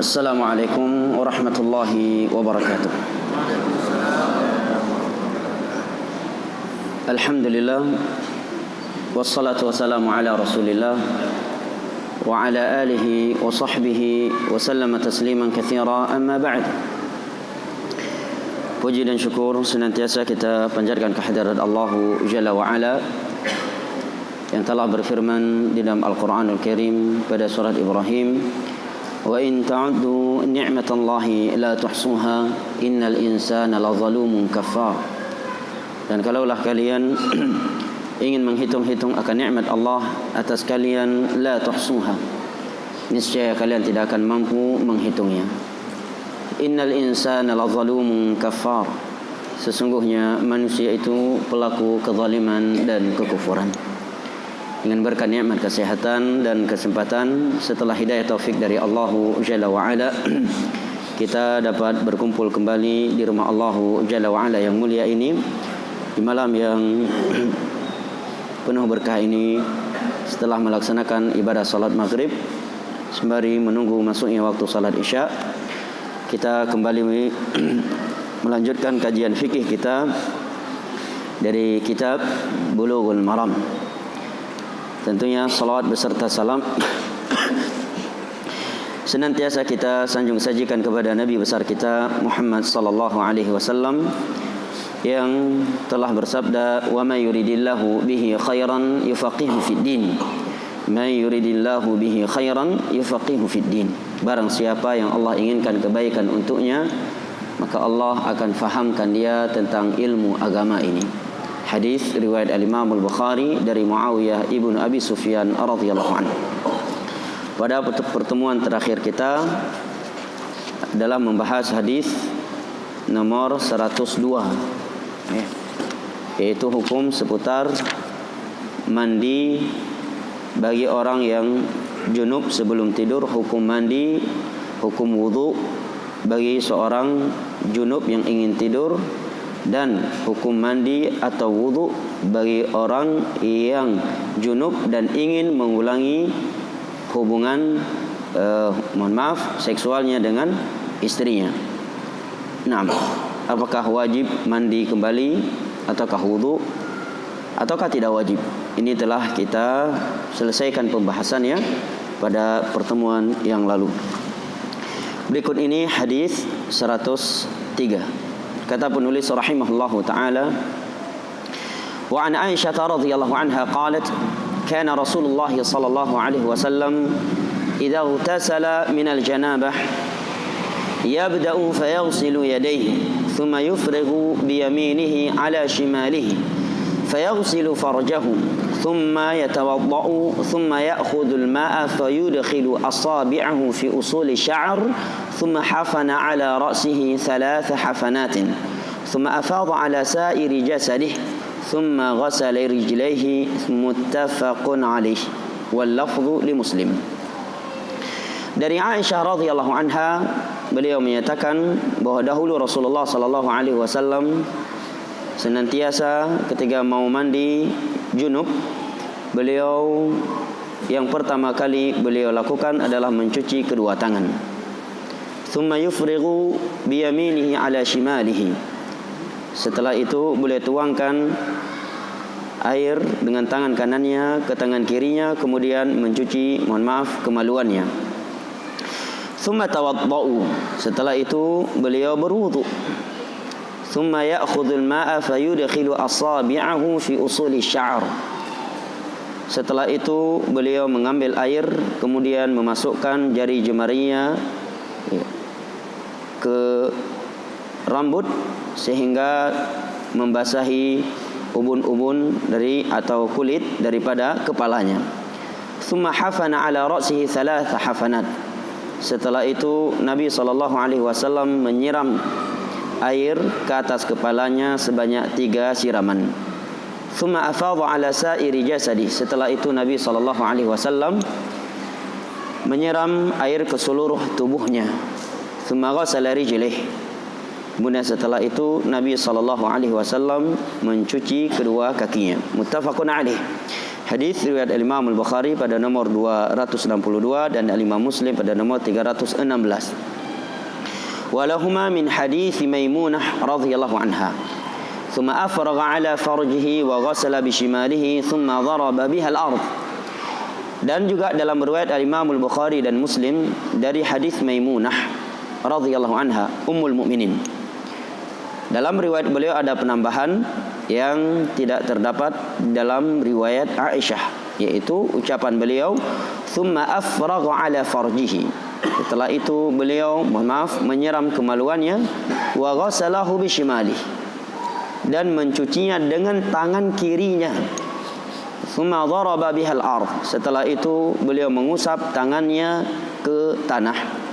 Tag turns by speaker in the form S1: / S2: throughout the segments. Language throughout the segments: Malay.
S1: Assalamualaikum warahmatullahi wabarakatuh. Alhamdulillah, wassalatu wassalamu ala rasulillah wa ala alihi wa sahbihi wa sallama tasliman katsira, amma ba'd. Puji dan syukur senantiasa kita panjatkan kehadirat Allah Jalla wa Ala yang telah berfirman di dalam Al-Quranul Karim pada surat Ibrahim, wa in ta'uddu ni'matallahi la tuhsuha innal insana lazalumun kafar. Dan kalaulah kalian ingin menghitung-hitung akan nikmat Allah atas kalian, la tuhsuha, niscaya kalian tidak akan mampu menghitungnya. Innal insana lazalumun kafar, sesungguhnya manusia itu pelaku kezaliman dan kekufuran. Dengan berkat nikmat kesehatan dan kesempatan setelah hidayah taufik dari Allah Jalla wa Ala, kita dapat berkumpul kembali di rumah Allah Jalla wa Ala yang mulia ini di malam yang penuh berkah ini, setelah melaksanakan ibadah salat maghrib sembari menunggu masuknya waktu salat isya. Kita kembali melanjutkan kajian fikih kita dari kitab Bulughul Maram. Tentunya salawat beserta salam senantiasa kita sanjung sajikan kepada Nabi besar kita Muhammad sallallahu alaihi wasallam yang telah bersabda, wa may yuridillahu bihi khairan yufaqihu fid din. May yuridillahu bihi khairan yufaqihu fid din. Barang siapa yang Allah inginkan kebaikan untuknya, maka Allah akan fahamkan dia tentang ilmu agama ini. Hadis riwayat Al-Imam Al-Bukhari dari Muawiyah ibnu Abi Sufyan radhiyallahu anhu. Pada pertemuan terakhir kita dalam membahas hadis nomor 102, yaitu hukum seputar mandi bagi orang yang junub sebelum tidur, hukum mandi, hukum wudu bagi seorang junub yang ingin tidur, dan hukum mandi atau wudu bagi orang yang junub dan ingin mengulangi hubungan seksualnya dengan istrinya. Nah, apakah wajib mandi kembali ataukah wudu ataukah tidak wajib? Ini telah kita selesaikan pembahasannya pada pertemuan yang lalu. Berikut ini hadis 103. Kata penulis rahimahullahu taala, wa an Aisyah radhiyallahu anha qalat, kana Rasulullah sallallahu alaihi wasallam idza ightasala min al-janabah yabda'u fayaghsilu yadayhi thumma yufrighu bi yaminihi ala shimalihi fayaghsilu farjahu thumma yatawadda'u thumma ya'khudhu al-ma'a fayudkhilu asabi'ahu fi usuli sha'r ثم حفن على رأسه 3 حفنات ثم أفاض على سائر جسده ثم غسل رجليه متفق عليه واللفظ لمسلم. Dari Aisyah radhiyallahu anha, beliau menyatakan bahwa dahulu Rasulullah sallallahu alaihi wasallam senantiasa ketika mau mandi junub, beliau yang pertama kali beliau lakukan adalah mencuci kedua tangan. Thumma yufrighu biyaminihi ala shimalihi. Setelah itu beliau tuangkan air dengan tangan kanannya ke tangan kirinya, kemudian mencuci kemaluannya. Thumma tawadda'u. Setelah itu beliau berwudu. Thumma ya'khudhul ma'a fayudkhilu asabi'ahu fi usuli sya'r. Setelah itu beliau mengambil air, kemudian memasukkan jari jemarinya ke rambut sehingga membasahi ubun-ubun dari atau kulit daripada kepalanya. Thumma hafana ala ra'sihi 3 hafanat. Setelah itu Nabi sallallahu alaihi wasallam menyiram air ke atas kepalanya sebanyak 3 siraman. Thumma afadha ala sa'iri jasadi. Setelah itu Nabi sallallahu alaihi wasallam menyiram air ke seluruh tubuhnya. Thumma ghasala rijlih. Kemudian setelah itu Nabi sallallahu alaihi wasallam mencuci kedua kakinya. Muttafaqun alaih. Hadis riwayat Imam Al-Bukhari pada nomor 262 dan Imam Muslim pada nomor 316. Walahuma min hadis Maimunah radhiyallahu anha. Thumma afraga ala farjihi wa ghasala bishimalihi thumma daraba biha al-ard. Dan juga dalam riwayat Imam Al-Bukhari dan Muslim dari hadis Maimunah radhiyallahu anha ummul mukminin. Dalam riwayat beliau ada penambahan yang tidak terdapat dalam riwayat Aisyah, yaitu ucapan beliau thumma afragha ala farjihi. Setelah itu beliau menyiram kemaluannya wa ghasalahu bishimalihi, dan mencucinya dengan tangan kirinya. Thumma daraba bihal ard. Setelah itu beliau mengusap tangannya ke tanah.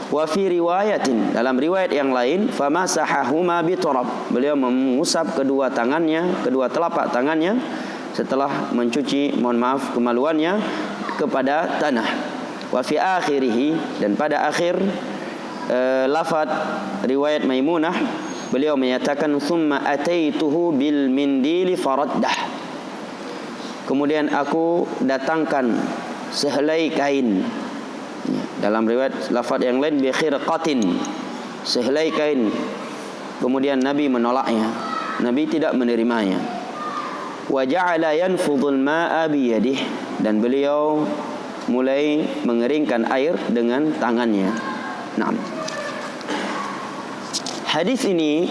S1: Wa fi riwayatin, dalam riwayat yang lain, famasahahuma biturab. Beliau mengusap kedua tangannya, kedua telapak tangannya setelah mencuci, kemaluannya kepada tanah. Wa fi akhirih, dan pada akhir lafaz riwayat Maimunah beliau menyatakan thumma ataituhu bil mindili faraddah. Kemudian aku datangkan sehelai kain. Dalam riwayat lafaz yang lain bi khirqatin, sehelai kain. Kemudian Nabi menolaknya, Nabi tidak menerimanya. Wa ja'ala yanfudul ma'a bi yadihi, dan beliau mulai mengeringkan air dengan tangannya. Naam. Hadis ini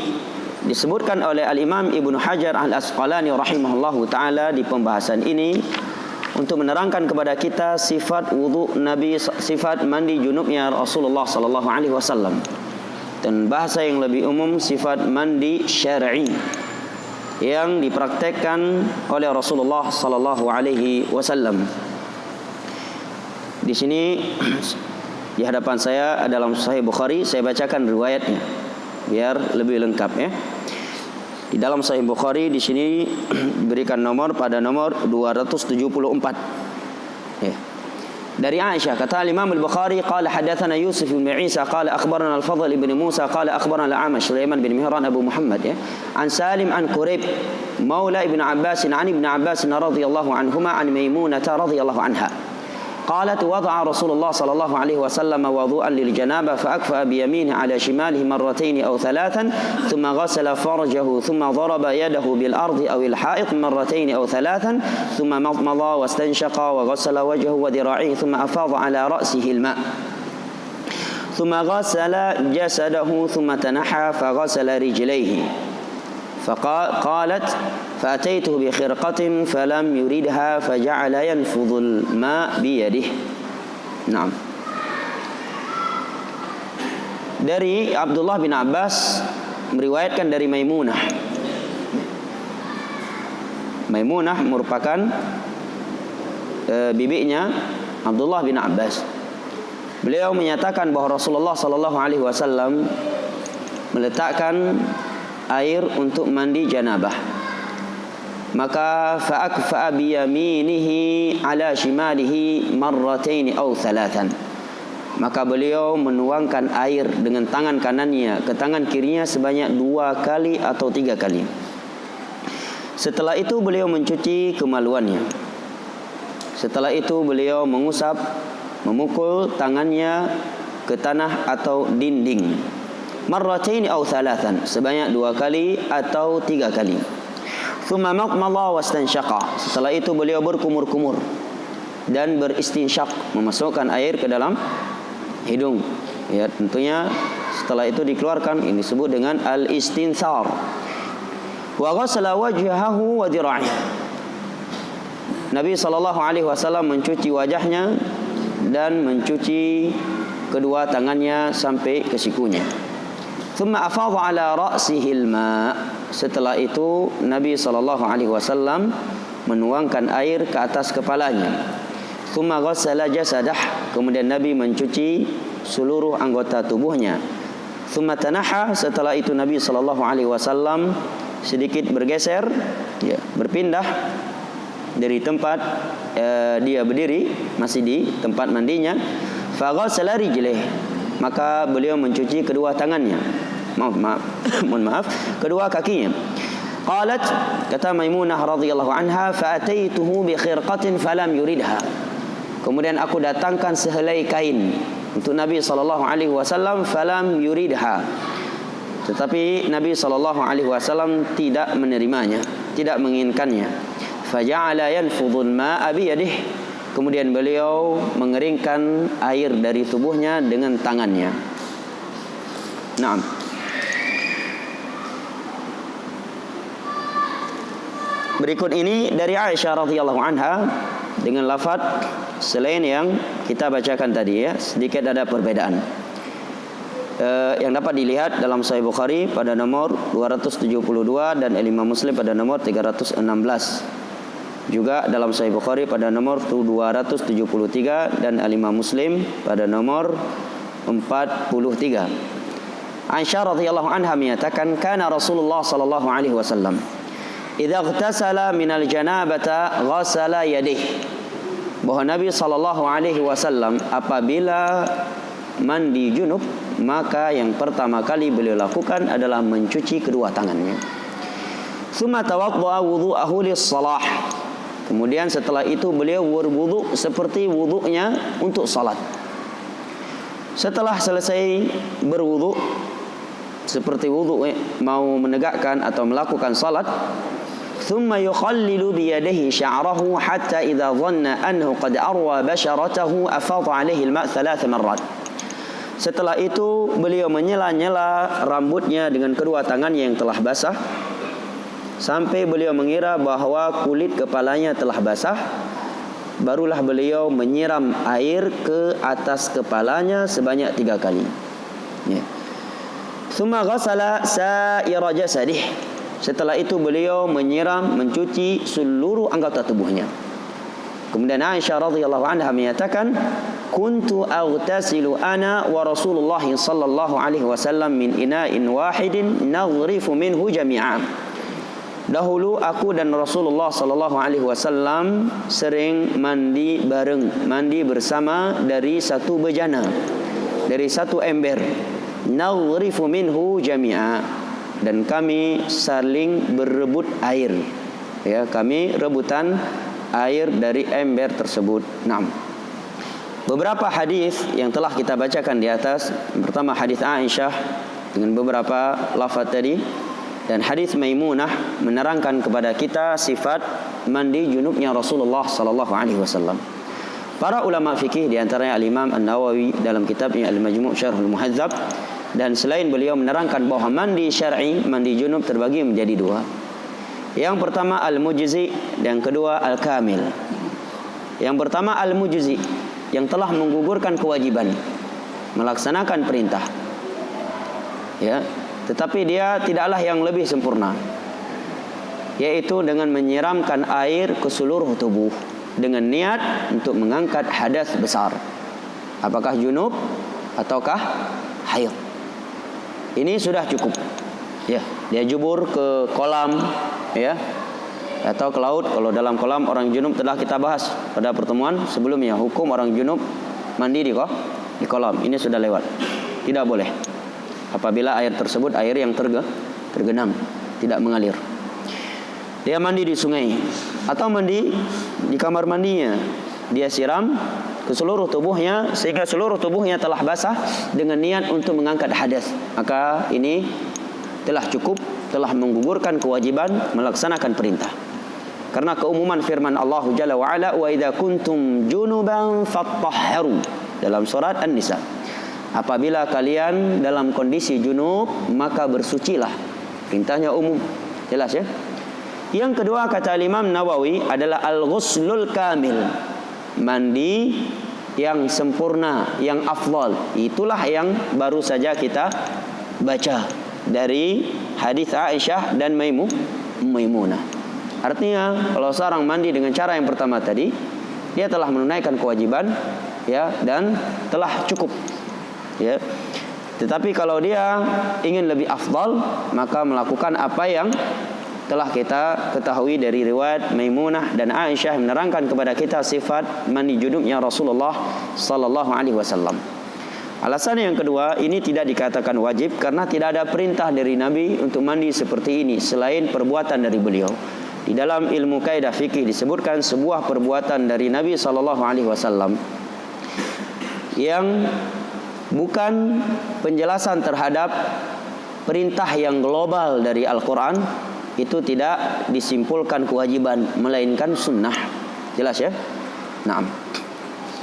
S1: disebutkan oleh Al-Imam Ibnu Hajar Al-Asqalani rahimahullahu taala di pembahasan ini untuk menerangkan kepada kita sifat wudu Nabi, sifat mandi junubnya Rasulullah sallallahu alaihi wasallam, dan bahasa yang lebih umum sifat mandi syar'i yang dipraktekkan oleh Rasulullah sallallahu alaihi wasallam. Di sini di hadapan saya dalam Sahih Bukhari, saya bacakan riwayatnya biar lebih lengkap ya. Di dalam Sahih Bukhari di sini berikan nomor pada nomor 274. Ya. Dari Aisyah kata Imam Al-Bukhari qala hadatsana Yusuf bin Isa qala akhbarana Al-Fadl ibn Musa qala akhbarana Al-Amash Sulaiman bin Mihran Abu Muhammad ya an Salim an Quraib maula ibn Abbas an ibn Abbas radhiyallahu anhuma an Maimunah radhiyallahu anha. قالت وضع رسول الله صلى الله عليه وسلم وضوءا للجنابة فأكفأ بيمينه على شماله مرتين أو ثلاثا ثم غسل فرجه ثم ضرب يده بالأرض أو الحائط مرتين أو ثلاثا ثم مضمض واستنشق وغسل وجهه وذراعيه ثم أفاض على رأسه الماء ثم غسل جسده ثم تنحى فغسل رجليه فقالت فأتيته بخرقة فلم يردها فجعل ينفض الماء بيده. Naam. Dari Abdullah bin Abbas meriwayatkan dari Maimunah. Maimunah merupakan bibinya Abdullah bin Abbas. Beliau menyatakan bahawa Rasulullah sallallahu alaihi wasallam meletakkan air untuk mandi janabah. Maka fa'akfa'a biyaminihi ala shimalihi marratain aw thalathan. Maka beliau menuangkan air dengan tangan kanannya ke tangan kirinya sebanyak 2 kali atau 3 kali. Setelah itu beliau mencuci kemaluannya. Setelah itu beliau mengusap, memukul tangannya ke tanah atau dinding. Marrataini aw thalathan, sebanyak 2 kali atau 3 kali. Thumma maqmala wastanshaqa. Setelah itu beliau berkumur-kumur dan beristinsyak, memasukkan air ke dalam hidung. Ya, tentunya setelah itu dikeluarkan, ini disebut dengan al-istinthar. Wa ghasala wajhahu wa dhira'ihi. Nabi sallallahu alaihi wasallam mencuci wajahnya dan mencuci kedua tangannya sampai ke sikunya. Thumma afadha ala ra'sihi al-ma'. Setelah itu Nabi sallallahu alaihi wasallam menuangkan air ke atas kepalanya. Thumma ghassala jasadah. Kemudian Nabi mencuci seluruh anggota tubuhnya. Thumma tanaha. Setelah itu Nabi sallallahu alaihi wasallam sedikit bergeser, ya, berpindah dari tempat dia berdiri, masih di tempat mandinya. Fa ghassala rijlaihi. Maka beliau mencuci kedua tangannya. Mohon maaf, kedua kakinya. Qalat, kata Maimunah radhiyallahu anha, fa ataituhu bi khirqatin falam yuridha. Kemudian aku datangkan sehelai kain untuk Nabi sallallahu alaihi wasallam, falam yuridha. Tetapi Nabi sallallahu alaihi wasallam tidak menerimanya, tidak menginginkannya. Faja'ala yanfudhul ma'a bi yadihi. Kemudian beliau mengeringkan air dari tubuhnya dengan tangannya. Naam. Berikut ini dari Aisyah radhiyallahu anha dengan lafaz selain yang kita bacakan tadi ya, sedikit ada perbedaan. Yang dapat dilihat dalam Sahih Bukhari pada nomor 272 dan Imam Muslim pada nomor 316. Juga dalam Sahih Bukhari pada nomor 273 dan Imam Muslim pada nomor 43. Aisyah radhiyallahu anha menyatakan, kana Rasulullah sallallahu alaihi wasallam idza ightasala minal janabata ghasala yadihi. Bahwa Nabi sallallahu alaihi wasallam apabila mandi junub, maka yang pertama kali beliau lakukan adalah mencuci kedua tangannya. Tsumma tawaddaa wudhu'ahu lis-shalah. Kemudian setelah itu beliau berwudu seperti wudunya untuk salat. Setelah selesai berwudu seperti wudu mau menegakkan atau melakukan salat, ثم يخلل بيده شعره حتى إذا ظن أنه قد أروى بشرته أفاض عليه الماء 3 مرات. Setelah itu beliau menyela-nyela rambutnya dengan kedua tangannya yang telah basah sampai beliau mengira bahwa kulit kepalanya telah basah. Barulah beliau menyiram air ke atas kepalanya sebanyak 3 kali. Ya. ثم غسل سائر جسده. Setelah itu beliau menyiram, mencuci seluruh anggota tubuhnya. Kemudian Aisyah radhiyallahu anha menyatakan, kuntu aghtasilu ana wa Rasulullah sallallahu alaihi wasallam min ina'in wahidin naghrifu minhu jami'an. Dahulu aku dan Rasulullah sallallahu alaihi wasallam sering mandi bareng, mandi bersama dari satu bejana, dari satu ember. Naghrifu minhu jami'a. Dan kami saling berebut air. Ya, kami rebutan air dari ember tersebut. 6. Beberapa hadis yang telah kita bacakan di atas. Pertama hadis Aisyah dengan beberapa lafaz tadi, dan hadis Maimunah menerangkan kepada kita sifat mandi junubnya Rasulullah sallallahu alaihi wasallam. Para ulama fikih di antaranya Al-Imam An-Nawawi dalam kitabnya Al-Majmu' Syarhul Muhadzab, dan selain beliau menerangkan bahawa mandi syar'i, mandi junub terbagi menjadi 2. Yang pertama al-mujzi dan kedua al-kamil. Yang pertama al-mujzi, yang telah menggugurkan kewajiban, melaksanakan perintah. Ya, tetapi dia tidaklah yang lebih sempurna, yaitu dengan menyiramkan air ke seluruh tubuh dengan niat untuk mengangkat hadas besar. Apakah junub ataukah haid. Ini sudah cukup. Ya, dia jubur ke kolam, ya, atau ke laut. Kalau dalam kolam orang junub telah kita bahas pada pertemuan sebelumnya, hukum orang junub mandi di kolam. Ini sudah lewat. Tidak boleh apabila air tersebut air yang tergenang, tidak mengalir. Dia mandi di sungai atau mandi di kamar mandinya, dia siram ke seluruh tubuhnya sehingga seluruh tubuhnya telah basah dengan niat untuk mengangkat hadas. Maka ini telah cukup, telah menggugurkan kewajiban melaksanakan perintah. Karena keumuman firman Allah Jalla wa Ala, wa idza kuntum junuban fattahharu, dalam surat An-Nisa. Apabila kalian dalam kondisi junub, maka bersucilah. Perintahnya umum, jelas ya. Yang kedua kata Imam Nawawi adalah al-ghuslul kamil, mandi yang sempurna, yang afdal. Itulah yang baru saja kita baca dari hadis Aisyah dan Maimunah. Artinya kalau seorang mandi dengan cara yang pertama tadi, dia telah menunaikan kewajiban, ya, dan telah cukup, ya. Tetapi kalau dia ingin lebih afdal, maka melakukan apa yang telah kita ketahui dari riwayat Maimunah dan Aisyah menerangkan kepada kita sifat mandi junubnya Rasulullah sallallahu alaihi wasallam. Alasan yang kedua, ini tidak dikatakan wajib karena tidak ada perintah dari Nabi untuk mandi seperti ini selain perbuatan dari beliau. Di dalam ilmu kaidah fikih disebutkan sebuah perbuatan dari Nabi SAW yang bukan penjelasan terhadap perintah yang global dari Al-Quran, itu tidak disimpulkan kewajiban, melainkan sunnah. Jelas ya? Nah,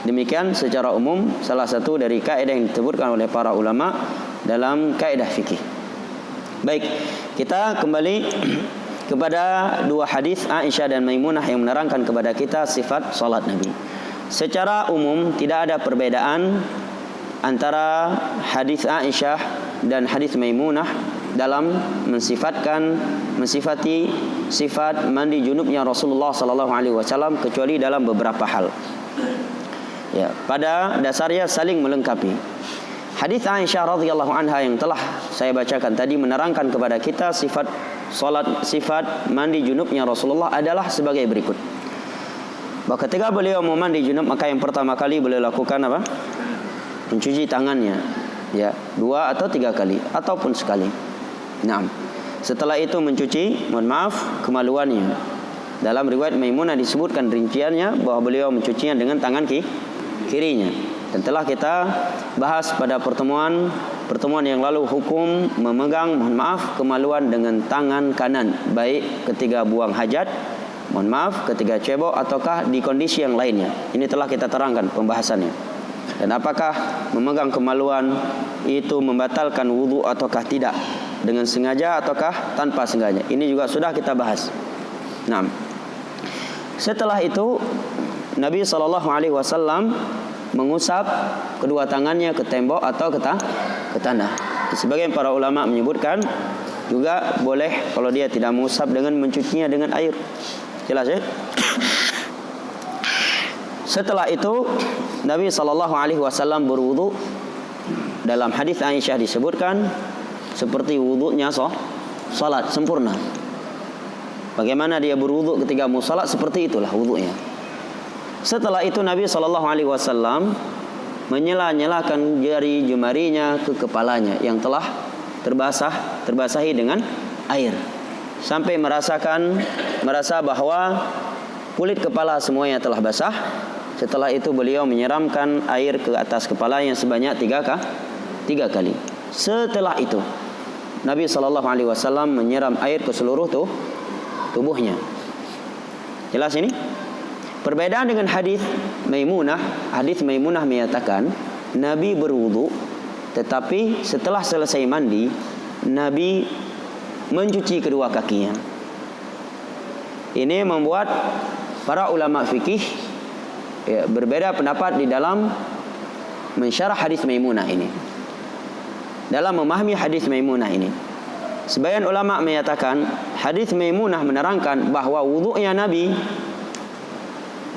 S1: demikian secara umum salah satu dari kaidah yang disebutkan oleh para ulama dalam kaidah fikih. Baik, kita kembali kepada dua hadis Aisyah dan Maimunah yang menerangkan kepada kita sifat salat Nabi. Secara umum tidak ada perbedaan antara hadis Aisyah dan hadis Maimunah dalam mensifati sifat mandi junubnya Rasulullah SAW kecuali dalam beberapa hal. Ya, pada dasarnya saling melengkapi. Hadis Aisyah radhiyallahu anha yang telah saya bacakan tadi menerangkan kepada kita sifat mandi junubnya Rasulullah adalah sebagai berikut. Bahwa ketika beliau mau mandi junub, maka yang pertama kali beliau lakukan apa? Mencuci tangannya, ya, 2 atau 3 kali ataupun sekali. Nah, setelah itu mencuci, kemaluannya. Dalam riwayat Maimunah disebutkan rinciannya bahwa beliau mencucinya dengan tangan kirinya. Dan telah kita bahas pada pertemuan yang lalu hukum memegang kemaluan dengan tangan kanan, baik ketika buang hajat, ketika cebok ataukah di kondisi yang lainnya. Ini telah kita terangkan pembahasannya. Dan apakah memegang kemaluan itu membatalkan wudu ataukah tidak, dengan sengaja ataukah tanpa sengaja. Ini juga sudah kita bahas. Nah, setelah itu Nabi SAW mengusap kedua tangannya ke tembok atau ke tanah. Sebagian para ulama menyebutkan juga boleh kalau dia tidak mengusap dengan mencucinya dengan air. Jelas ya? Setelah itu Nabi SAW berwudu. Dalam hadis Aisyah disebutkan seperti wudunya salat sempurna. Bagaimana dia berwudu ketika mau salat, seperti itulah wudunya. Setelah itu Nabi SAW menyela-nyelakan jari jemarinya ke kepalanya yang telah terbasahi dengan air, sampai merasa bahwa kulit kepala semuanya telah basah. Setelah itu beliau menyiramkan air ke atas kepalanya sebanyak 3 kali. Setelah itu Nabi SAW menyiram air ke seluruh tubuhnya. Jelas ini? Perbedaan dengan hadis Maimunah. Hadis Maimunah menyatakan Nabi berwudu, tetapi setelah selesai mandi Nabi mencuci kedua kakinya. Ini membuat para ulama fikih berbeda pendapat di dalam mensyarah hadis Maimunah ini, dalam memahami hadis Maimunah ini. Sebagian ulama menyatakan hadis Maimunah menerangkan bahwa wudunya Nabi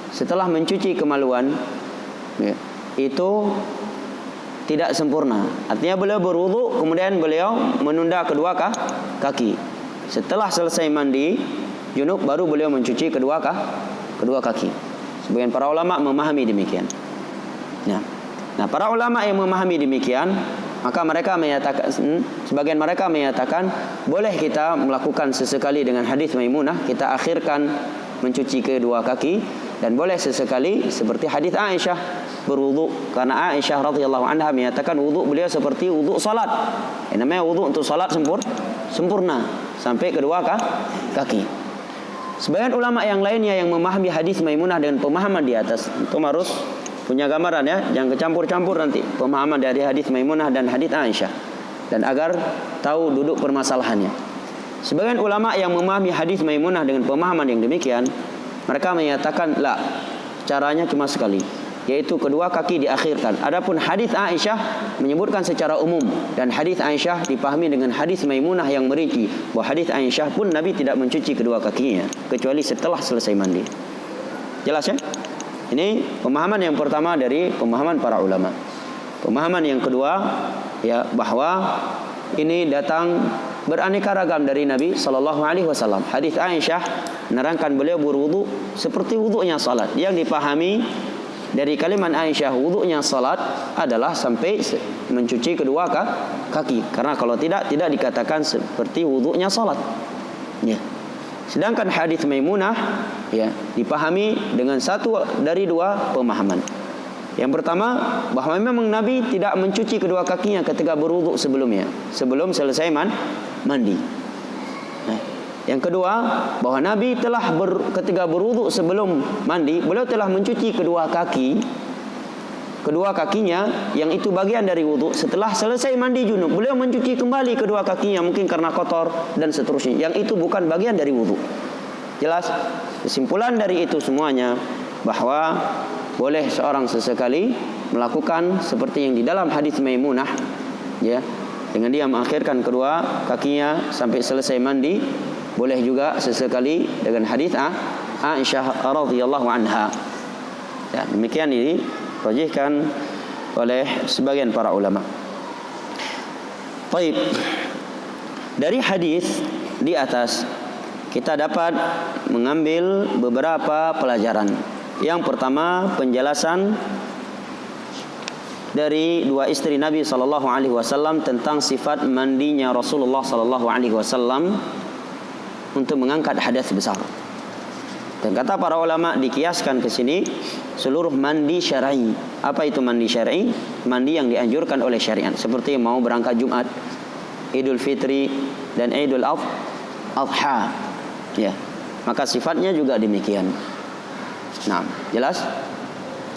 S1: setelah mencuci kemaluan itu tidak sempurna. Artinya beliau berwudu kemudian beliau menunda kedua kaki. Setelah selesai mandi junub baru beliau mencuci kedua kaki. Sebagian para ulama memahami demikian. Nah, para ulama yang memahami demikian, maka sebagian mereka menyatakan boleh kita melakukan sesekali dengan hadis Maimunah, kita akhirkan mencuci kedua kaki, dan boleh sesekali seperti hadis Aisyah berwudu, karena Aisyah radhiyallahu anha menyatakan wudu beliau seperti wudu salat. Namanya wudu untuk salat sempurna sampai kedua kaki. Sebagian ulama yang lainnya yang memahami hadis Maimunah dengan pemahaman di atas, itu harus punya gambaran ya, jangan kecampur-campur nanti pemahaman dari hadis Maimunah dan hadis Aisyah, dan agar tahu duduk permasalahannya. Sebagian ulama yang memahami hadis Maimunah dengan pemahaman yang demikian, mereka menyatakan caranya cuma sekali, yaitu kedua kaki diakhirkan. Adapun hadis Aisyah menyebutkan secara umum, dan hadis Aisyah dipahami dengan hadis Maimunah yang merinci bahwa hadis Aisyah pun Nabi tidak mencuci kedua kakinya kecuali setelah selesai mandi. Jelas ya? Ini pemahaman yang pertama dari pemahaman para ulama. Pemahaman yang kedua bahwa ini datang beraneka ragam dari Nabi SAW. Hadis Aisyah menerangkan beliau berwudu seperti wudunya salat. Yang dipahami dari kalimat Aisyah wudunya salat adalah sampai mencuci kedua kaki. Karena kalau tidak dikatakan seperti wudunya salat. Ya. Sedangkan hadis Maimunah ya dipahami dengan satu dari dua pemahaman. Yang pertama, bahwa memang Nabi tidak mencuci kedua kakinya ketika berwudu sebelumnya, sebelum selesai mandi. Nah, yang kedua, bahwa Nabi telah ketika berwudu sebelum mandi, beliau telah mencuci kedua kakinya yang itu bagian dari wudu. Setelah selesai mandi junub, beliau mencuci kembali kedua kakinya mungkin karena kotor dan seterusnya. Yang itu bukan bagian dari wudu. Jelas? Kesimpulan dari itu semuanya bahwa boleh seorang sesekali melakukan seperti yang di dalam hadis Maimunah, ya, dengan dia mengakhirkan kedua kakinya sampai selesai mandi. Boleh juga sesekali dengan hadis Aisyah radhiyallahu anha. Ya, demikian ini dirajihkan oleh sebagian para ulama. Baik. Dari hadis di atas kita dapat mengambil beberapa pelajaran. Yang pertama, penjelasan dari dua istri Nabi sallallahu alaihi wasallam tentang sifat mandinya Rasulullah sallallahu alaihi wasallam untuk mengangkat hadas besar. Dan kata para ulama dikiaskan ke sini seluruh mandi syar'i. Apa itu mandi syar'i? Mandi yang dianjurkan oleh syariat, seperti mau berangkat Jumat, Idul Fitri dan Idul Adha. Ya. Maka sifatnya juga demikian. Nah, jelas?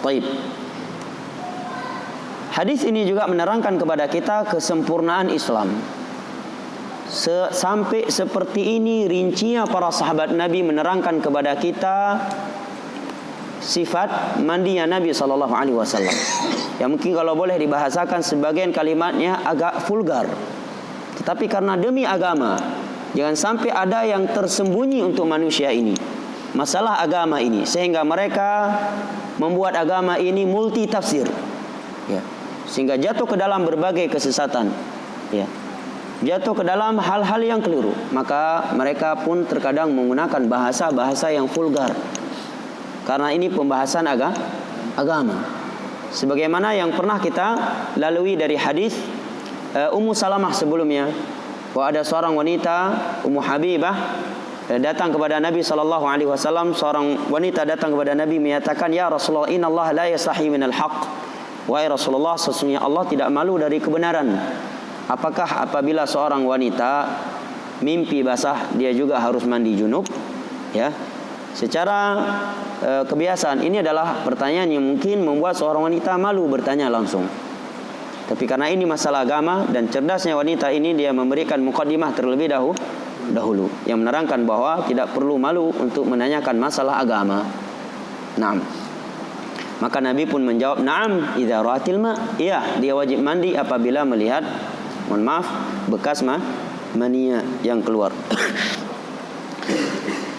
S1: Baik. Hadis ini juga menerangkan kepada kita kesempurnaan Islam. Sampai seperti ini rincinya para sahabat Nabi menerangkan kepada kita sifat mandinya Nabi sallallahu alaihi wasallam. Ya mungkin kalau boleh dibahasakan sebagian kalimatnya agak vulgar. Tetapi karena demi agama, jangan sampai ada yang tersembunyi untuk manusia ini. Masalah agama ini, sehingga mereka membuat agama ini multi tafsir, ya, sehingga jatuh ke dalam berbagai kesesatan, ya, jatuh ke dalam hal-hal yang keliru. Maka mereka pun terkadang menggunakan bahasa-bahasa yang vulgar, karena ini pembahasan agama. Sebagaimana yang pernah kita lalui dari hadis Ummu Salamah sebelumnya, bahwa ada seorang wanita, Ummu Habibah, datang kepada Nabi sallallahu alaihi wasallam. Seorang wanita datang kepada Nabi menyatakan, "Ya Rasulullah, innallaha la yastahi minal haqq." Wahai Rasulullah, sesungguhnya Allah tidak malu dari kebenaran. Apakah apabila seorang wanita mimpi basah dia juga harus mandi junub? Ya. Secara kebiasaan ini adalah pertanyaan yang mungkin membuat seorang wanita malu bertanya langsung. Tapi karena ini masalah agama dan cerdasnya wanita ini, dia memberikan muqaddimah terlebih dahulu yang menerangkan bahwa tidak perlu malu untuk menanyakan masalah agama. Naam. Maka Nabi pun menjawab, "Na'am, idza ra'atil ma." Iya, dia wajib mandi apabila melihat, mohon maaf, bekas mania yang keluar.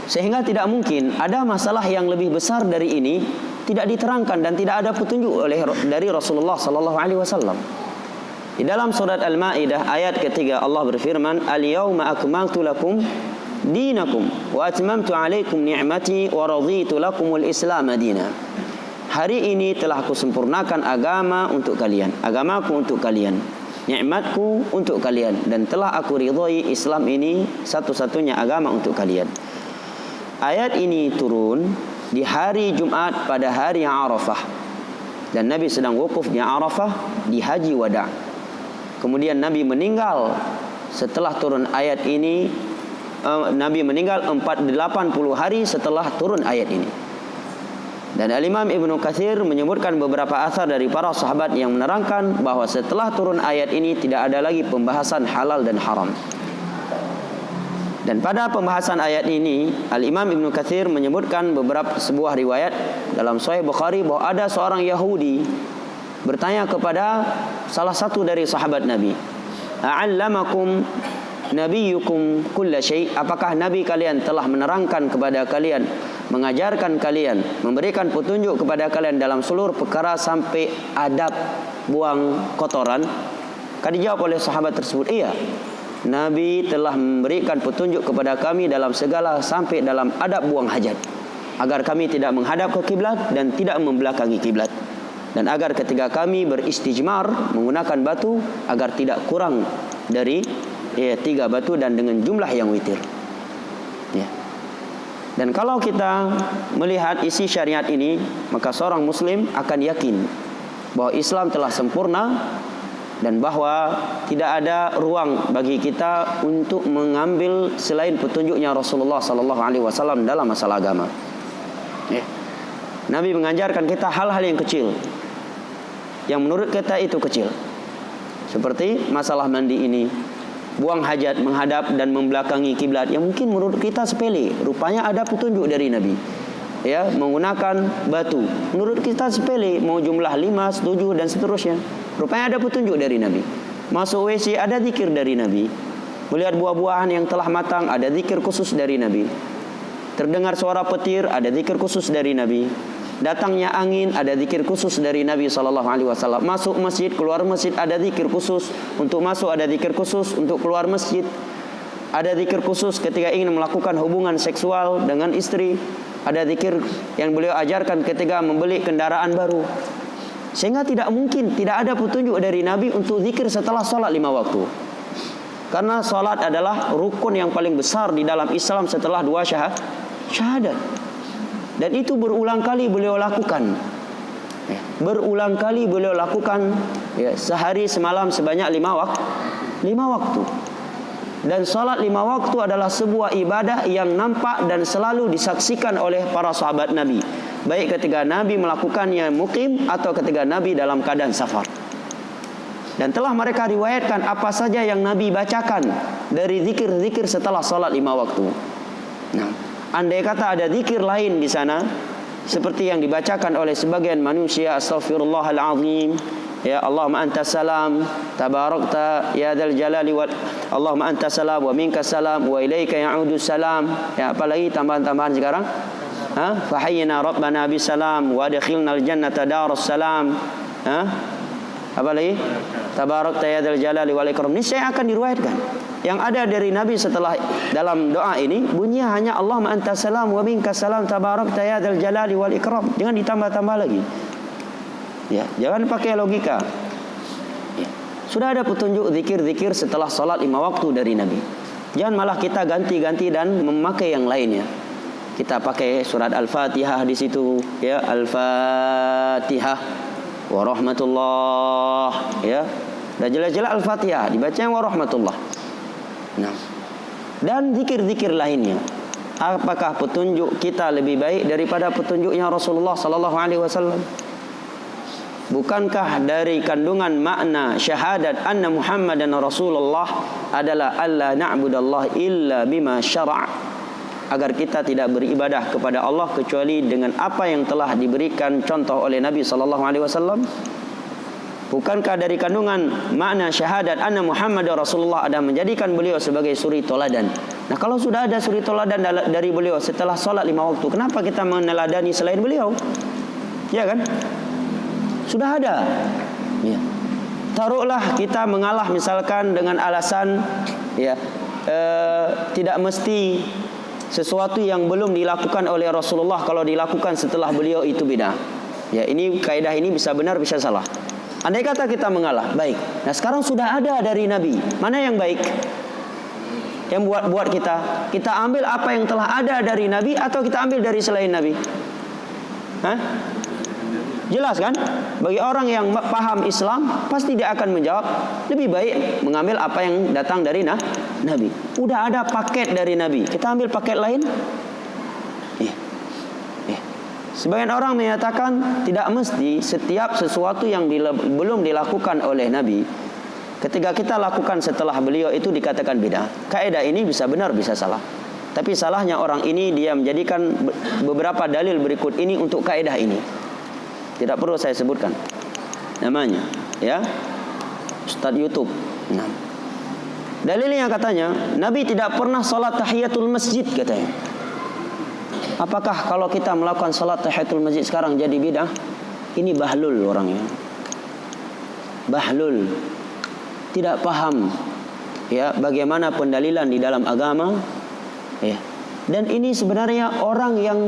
S1: Sehingga tidak mungkin ada masalah yang lebih besar dari ini tidak diterangkan dan tidak ada petunjuk dari Rasulullah sallallahu alaihi wasallam. Di dalam surat Al-Maidah ayat ketiga Allah berfirman, "Al-yauma akmaltu lakum dinakum wa atmamtu 'alaikum ni'mati wa raditu lakumul Islam madina." Hari ini telah aku sempurnakan agama untuk kalian, agamaku untuk kalian, nikmatku untuk kalian, dan telah aku ridhoi Islam ini satu-satunya agama untuk kalian. Ayat ini turun di hari Jumat pada hari Arafah, dan Nabi sedang wukuf di Arafah di haji wada'. Kemudian Nabi meninggal setelah turun ayat ini. Nabi meninggal 80 hari setelah turun ayat ini. Dan Al-Imam Ibnu Katsir menyebutkan beberapa asar dari para sahabat yang menerangkan bahwa setelah turun ayat ini tidak ada lagi pembahasan halal dan haram. Dan pada pembahasan ayat ini, Al-Imam Ibnu Katsir menyebutkan sebuah riwayat dalam Sahih Bukhari bahwa ada seorang Yahudi bertanya kepada salah satu dari sahabat Nabi, "A'allamakum nabiyyukum kulla syai'?" Apakah Nabi kalian telah menerangkan kepada kalian, mengajarkan kalian, memberikan petunjuk kepada kalian dalam seluruh perkara sampai adab buang kotoran? Kan dijawab oleh sahabat tersebut, "Iya, Nabi telah memberikan petunjuk kepada kami dalam segala sampai dalam adab buang hajat, agar kami tidak menghadap ke kiblat dan tidak membelakangi kiblat." Dan agar ketika kami beristijmar menggunakan batu, agar tidak kurang dari 3 batu dan dengan jumlah yang witir. Ya. Dan kalau kita melihat isi syariat ini, maka seorang muslim akan yakin bahwa Islam telah sempurna dan bahwa tidak ada ruang bagi kita untuk mengambil selain petunjuknya Rasulullah SAW dalam masalah agama. Ya. Nabi mengajarkan kita hal-hal yang kecil, yang menurut kita itu kecil, seperti masalah mandi ini, buang hajat, menghadap dan membelakangi kiblat, yang mungkin menurut kita sepele, rupanya ada petunjuk dari Nabi. Ya, menggunakan batu, menurut kita sepele, mau jumlah 5, 7 dan seterusnya, rupanya ada petunjuk dari Nabi. Masuk WC, ada zikir dari Nabi. Melihat buah-buahan yang telah matang, ada zikir khusus dari Nabi. Terdengar suara petir, ada zikir khusus dari Nabi. Datangnya angin, ada zikir khusus dari Nabi SAW. Masuk masjid, keluar masjid, ada zikir khusus. Untuk masuk ada zikir khusus, untuk keluar masjid ada zikir khusus. Ketika ingin melakukan hubungan seksual dengan istri, ada zikir yang beliau ajarkan ketika membeli kendaraan baru. Sehingga tidak mungkin, tidak ada petunjuk dari Nabi untuk zikir setelah sholat 5 waktu. Karena sholat adalah rukun yang paling besar di dalam Islam setelah 2 syahadat. Dan itu berulang kali beliau lakukan. Berulang kali beliau lakukan, sehari semalam sebanyak 5 waktu. Dan salat 5 waktu adalah sebuah ibadah yang nampak dan selalu disaksikan oleh para sahabat Nabi, baik ketika Nabi melakukannya mukim atau ketika Nabi dalam keadaan safar. Dan telah mereka riwayatkan apa saja yang Nabi bacakan dari zikir-zikir setelah salat 5 waktu. Nah, andai kata ada zikir lain di sana seperti yang dibacakan oleh sebagian manusia, astaghfirullahalazim, ya Allahumma antas salam, tabarakta ya dzal jalali wal Allahumma antas salam wa minkas salam wa ilaika ya'udus salam. Ya, apalagi tambahan-tambahan sekarang? Fa hayyina rabbana bisalam wa adkhilnal jannata darus salam. Apalagi? Tabarakta ya dzal jalali wal ikram. Ini saya akan diriwayatkan. Yang ada dari Nabi setelah dalam doa ini bunyinya hanya Allahumma antas salam wa minkas salam tabarakta ya dzal jalali wal ikram. Jangan ditambah-tambah lagi. Ya, jangan pakai logika. Ya. Sudah ada petunjuk zikir-zikir setelah salat 5 waktu dari Nabi. Jangan malah kita ganti-ganti dan memakai yang lainnya. Kita pakai surat Al-Fatihah di situ, ya, Al-Fatihah wa rahmatullah, ya. Dan jelas-jelas Al-Fatihah dibacanya wa rahmatullah. Nah, dan zikir-zikir lainnya. Apakah petunjuk kita lebih baik daripada petunjuknya Rasulullah sallallahu alaihi wasallam? Bukankah dari kandungan makna syahadat anna Muhammadan Rasulullah adalah alla na'budallah illa bima syara', agar kita tidak beribadah kepada Allah kecuali dengan apa yang telah diberikan contoh oleh Nabi sallallahu alaihi wasallam? Bukankah dari kandungan makna syahadat anna Muhammadan Rasulullah ada menjadikan beliau sebagai suri toladan? Nah, kalau sudah ada suri toladan dari beliau setelah salat 5 waktu, kenapa kita meneladani selain beliau? Ya kan? Sudah ada. Ya. Taruhlah kita mengalah misalkan dengan alasan tidak mesti sesuatu yang belum dilakukan oleh Rasulullah kalau dilakukan setelah beliau itu bid'ah. Ya, ini kaidah ini bisa benar bisa salah. Andai kata kita mengalah, baik. Nah, sekarang sudah ada dari Nabi. Mana yang baik? Yang buat kita ambil apa yang telah ada dari Nabi atau kita ambil dari selain Nabi? Jelas kan? Bagi orang yang paham Islam, pasti dia akan menjawab lebih baik mengambil apa yang datang dari Nabi. Udah ada paket dari Nabi, kita ambil paket lain. Sebagian orang menyatakan tidak mesti setiap sesuatu yang belum dilakukan oleh Nabi, ketika kita lakukan setelah beliau itu dikatakan bid'ah. Kaidah ini bisa benar bisa salah. Tapi salahnya orang ini dia menjadikan beberapa dalil berikut ini untuk kaidah ini. Tidak perlu saya sebutkan namanya, ya, Ustaz YouTube. Nah, dalilnya katanya Nabi tidak pernah salat tahiyatul masjid katanya. Apakah kalau kita melakukan salat tahiyatul masjid sekarang jadi bid'ah? Ini bahlul orangnya. Bahlul. Tidak paham ya bagaimana pendalilan di dalam agama, ya. Dan ini sebenarnya orang yang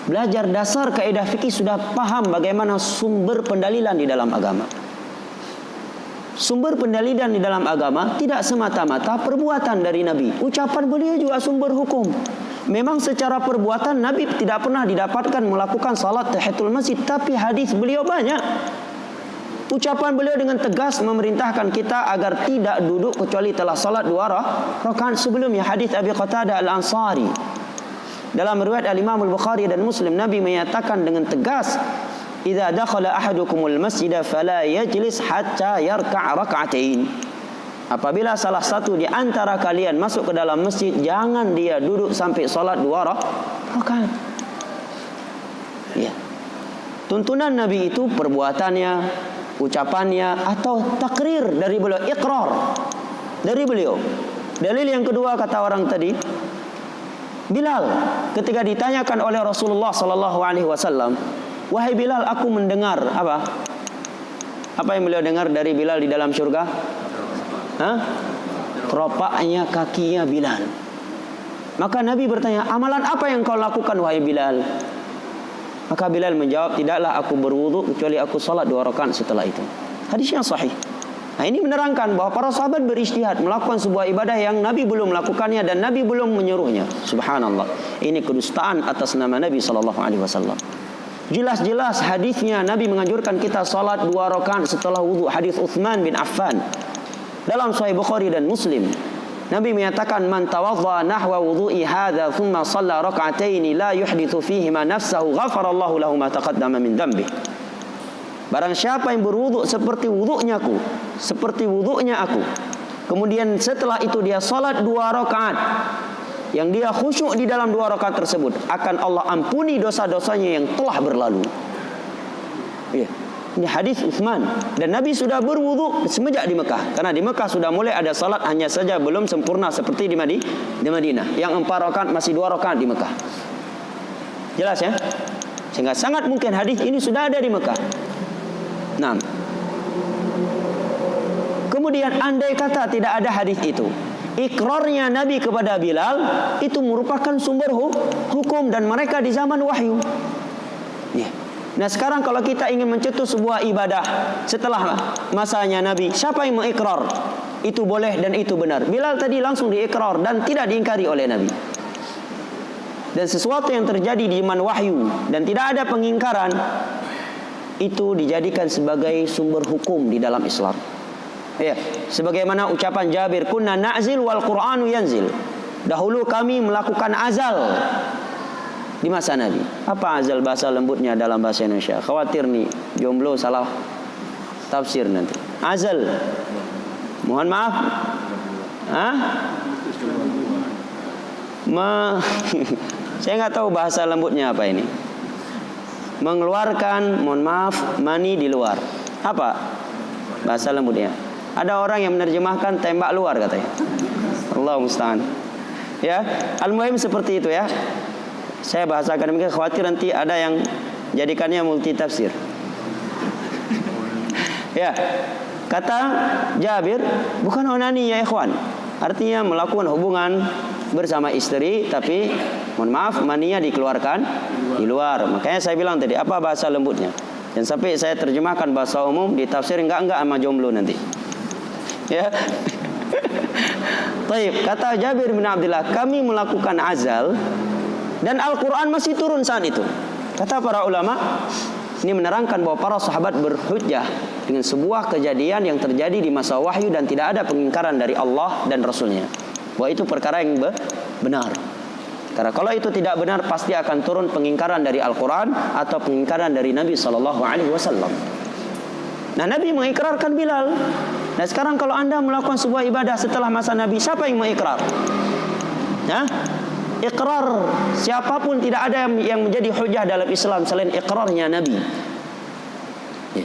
S1: belajar dasar kaidah fikih sudah paham bagaimana sumber pendalilan di dalam agama. Sumber pendalilan di dalam agama tidak semata-mata perbuatan dari Nabi. Ucapan beliau juga sumber hukum. Memang secara perbuatan Nabi tidak pernah didapatkan melakukan salat tahiyatul masjid, tapi hadis beliau banyak. Ucapan beliau dengan tegas memerintahkan kita agar tidak duduk kecuali telah salat 2 rakaat sebelumnya. Hadis Abi Qatadah Al-Ansari. Dalam riwayat Al-Imam Al-Bukhari dan Muslim, Nabi menyatakan dengan tegas, "Idza dakhala ahadukumul masjida fala yajlis hatta yarka' rak'atain." Apabila salah satu di antara kalian masuk ke dalam masjid, jangan dia duduk sampai salat 2 rakaat. Ya. Tuntunan Nabi itu perbuatannya, ucapannya, atau takrir dari beliau, iqrar dari beliau. Dalil yang kedua kata orang tadi, Bilal ketika ditanyakan oleh Rasulullah sallallahu alaihi wasallam, "Wahai Bilal, aku mendengar apa? Apa yang beliau dengar dari Bilal di dalam surga?" Teropaknya kakinya Bilal. Maka Nabi bertanya, "Amalan apa yang kau lakukan wahai Bilal?" Maka Bilal menjawab, "Tidaklah aku berwudu kecuali aku salat 2 rakaat setelah itu." Hadis yang sahih. Nah, ini menerangkan bahwa para sahabat berijtihad melakukan sebuah ibadah yang Nabi belum melakukannya dan Nabi belum menyuruhnya. Subhanallah. Ini kedustaan atas nama Nabi sallallahu alaihi wasallam. Jelas-jelas hadisnya Nabi menganjurkan kita salat 2 rakaat setelah wudu. Hadis Utsman bin Affan dalam Sahih Bukhari dan Muslim. Nabi menyatakan, "Man tawadda nahwa wudu'i hadza thumma shalla rak'ataini la yuhditsu fihima nafsahu ghafarallahu lahu ma taqaddama min dhanbihi." Barang siapa yang berwuduk seperti wuduknya aku, kemudian setelah itu dia salat 2 rakaat, yang dia khusyuk di dalam 2 rakaat tersebut, akan Allah ampuni dosa-dosanya yang telah berlalu. Ya. Ini hadis Utsman. Dan Nabi sudah berwuduk semenjak di Mekah, karena di Mekah sudah mulai ada salat, hanya saja belum sempurna seperti di Madinah. Yang 4 rakaat masih 2 rakaat di Mekah. Jelas ya? Sehingga sangat mungkin hadis ini sudah ada di Mekah. Nah, kemudian andai kata tidak ada hadis itu, ikrarnya Nabi kepada Bilal itu merupakan sumber hukum dan mereka di zaman wahyu. Ya. Nah, sekarang kalau kita ingin mencetus sebuah ibadah setelah masanya Nabi, siapa yang mengikrar itu boleh dan itu benar? Bilal tadi langsung diikrar dan tidak diingkari oleh Nabi. Dan sesuatu yang terjadi di zaman wahyu dan tidak ada pengingkaran, itu dijadikan sebagai sumber hukum di dalam Islam. Ya, sebagaimana ucapan Jabir, "Kunna na'zil wal Qur'anu yanzil." Dahulu kami melakukan azal di masa Nabi. Apa azal bahasa lembutnya dalam bahasa Indonesia? Khawatir nih jomblo salah tafsir nanti. Azal. Mohon maaf. Saya nggak tahu bahasa lembutnya apa ini. Mengeluarkan, mohon maaf, mani di luar. Apa bahasa lembutnya? Ada orang yang menerjemahkan tembak luar katanya. Allah musta'an. Ya, al-muhim seperti itu ya. Saya bahasakan demikian, khawatir nanti ada yang jadikannya multi tafsir. Ya, kata Jabir, bukan onani ya ikhwan. Artinya melakukan hubungan bersama istri, tapi mohon maaf, maninya dikeluarkan di luar. Makanya saya bilang tadi, apa bahasa lembutnya? Dan sampai saya terjemahkan bahasa umum, ditafsir enggak sama jomblo nanti. Ya. Baik, kata Jabir bin Abdullah, kami melakukan azal dan Al-Quran masih turun saat itu. Kata para ulama, ini menerangkan bahwa para sahabat berhujjah dengan sebuah kejadian yang terjadi di masa wahyu dan tidak ada pengingkaran dari Allah dan Rasulnya. Bahwa itu perkara yang benar. Karena kalau itu tidak benar, pasti akan turun pengingkaran dari Al-Quran atau pengingkaran dari Nabi SAW. Nah, Nabi mengikrarkan Bilal. Nah, sekarang kalau anda melakukan sebuah ibadah setelah masa Nabi, siapa yang mengikrar? Ya? Ikrar siapapun, tidak ada yang menjadi hujah dalam Islam selain ikrarnya Nabi. Ya.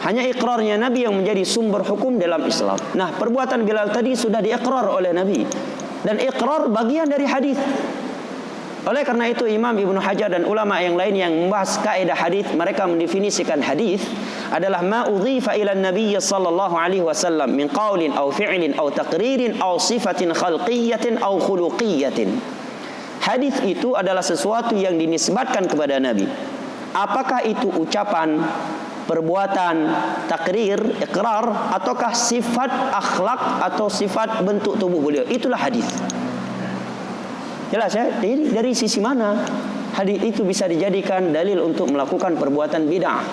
S1: Hanya ikrarnya Nabi yang menjadi sumber hukum dalam Islam. Nah, perbuatan Bilal tadi sudah diikrar oleh Nabi. Dan ikrar bagian dari hadis. Oleh karena itu Imam Ibnu Hajar dan ulama yang lain yang membahas kaidah hadis, mereka mendefinisikan hadis adalah ma udhifa ila an-nabiy sallallahu alaihi wasallam min qaulin aw fi'lin aw taqririn aw sifatin khalqiyyatin aw khuluqiyyatin. hadis itu adalah sesuatu yang dinisbatkan kepada Nabi. Apakah itu ucapan, perbuatan, takrir, ikrar, ataukah sifat akhlak atau sifat bentuk tubuh beliau? Itulah hadis. Jelas ya? Dari sisi mana hadis itu bisa dijadikan dalil untuk melakukan perbuatan bid'ah?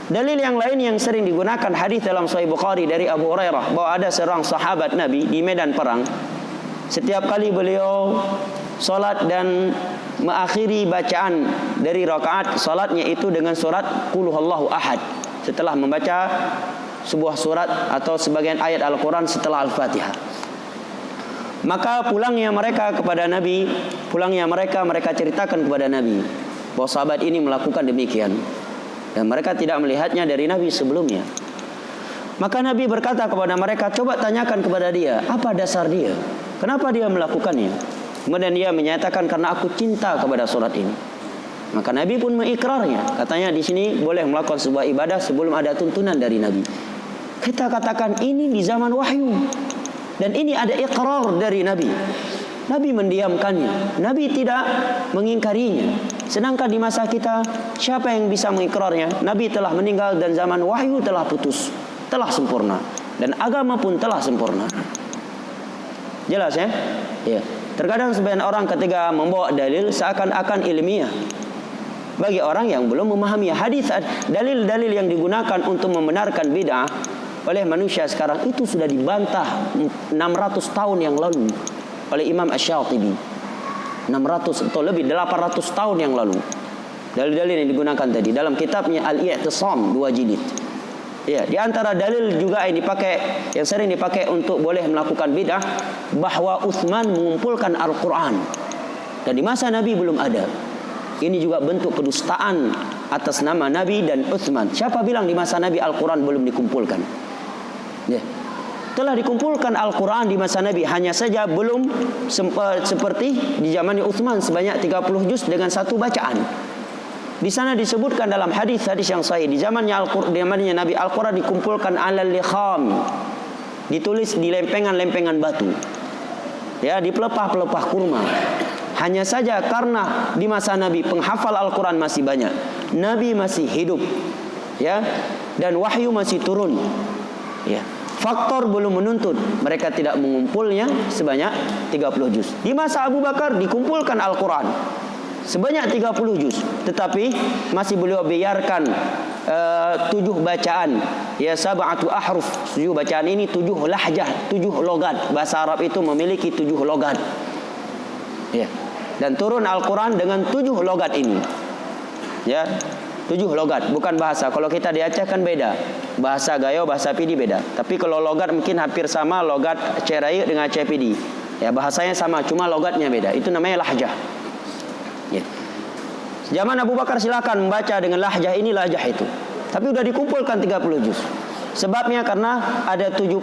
S1: Dalil yang lain yang sering digunakan hadis dalam Sahih Bukhari dari Abu Hurairah bahwa ada seorang sahabat Nabi di medan perang. Setiap kali beliau solat dan mengakhiri bacaan dari rakaat solatnya itu dengan surat Qul Huwallahu Ahad, setelah membaca sebuah surat atau sebagian ayat Al-Quran setelah Al-Fatihah. Maka pulangnya mereka ceritakan kepada Nabi bahwa sahabat ini melakukan demikian, dan mereka tidak melihatnya dari Nabi sebelumnya. Maka Nabi berkata kepada mereka, coba tanyakan kepada dia, apa dasar dia? Kenapa dia melakukannya? Kemudian dia menyatakan, karena aku cinta kepada surat ini. Maka Nabi pun mengikrarnya. Katanya di sini boleh melakukan sebuah ibadah sebelum ada tuntunan dari Nabi. Kita katakan ini di zaman wahyu, dan ini ada ikrar dari Nabi. Nabi mendiamkannya, Nabi tidak mengingkarinya. Sedangkan di masa kita, siapa yang bisa mengikrarnya? Nabi telah meninggal dan zaman wahyu telah putus, telah sempurna, dan agama pun telah sempurna. Jelas ya? Ya. Terkadang sebagian orang ketika membawa dalil seakan-akan ilmiah. Bagi orang yang belum memahami hadis, dalil-dalil yang digunakan untuk membenarkan bid'ah oleh manusia sekarang itu sudah dibantah 600 tahun yang lalu oleh Imam Asy-Syatibi. 600 atau lebih 800 tahun yang lalu. Dalil-dalil yang digunakan tadi dalam kitabnya Al-I'tisam 2 jilid. Ya, di antara dalil juga yang sering dipakai untuk boleh melakukan bid'ah, bahwa Utsman mengumpulkan Al-Quran, dan di masa Nabi belum ada. Ini juga bentuk kedustaan atas nama Nabi dan Utsman. Siapa bilang di masa Nabi Al-Quran belum dikumpulkan? Ya. Telah dikumpulkan Al-Quran di masa Nabi, hanya saja belum seperti di zamannya Utsman sebanyak 30 juz dengan satu bacaan. Di sana disebutkan dalam hadis-hadis yang sahih, di zamannya Nabi Al-Quran dikumpulkan alal likham, ditulis di lempengan-lempengan batu, ya, di pelepah-pelepah kurma. Hanya saja karena di masa Nabi penghafal Al-Quran masih banyak, Nabi masih hidup, ya, dan wahyu masih turun, ya, faktor belum menuntut mereka tidak mengumpulnya sebanyak 30 juz. Di masa Abu Bakar dikumpulkan Al-Quran sebanyak 30 juz, tetapi masih beliau biarkan 7 bacaan, ya, sab'atu ahruf. 7 bacaan ini 7 lahjah, 7 logat. Bahasa Arab itu memiliki 7 logat, ya, dan turun Al-Quran dengan 7 logat ini, ya, 7 logat, bukan bahasa. Kalau kita di Aceh kan beda, bahasa Gayo, bahasa Pidi beda. Tapi kalau logat mungkin hampir sama, logat Cerai dengan Aceh Pidi, ya, bahasanya sama, cuma logatnya beda. Itu namanya lahjah. Ya. Zaman Abu Bakar silakan membaca dengan lahjah ini, lahjah itu. Tapi sudah dikumpulkan 30 juz. Sebabnya karena ada 70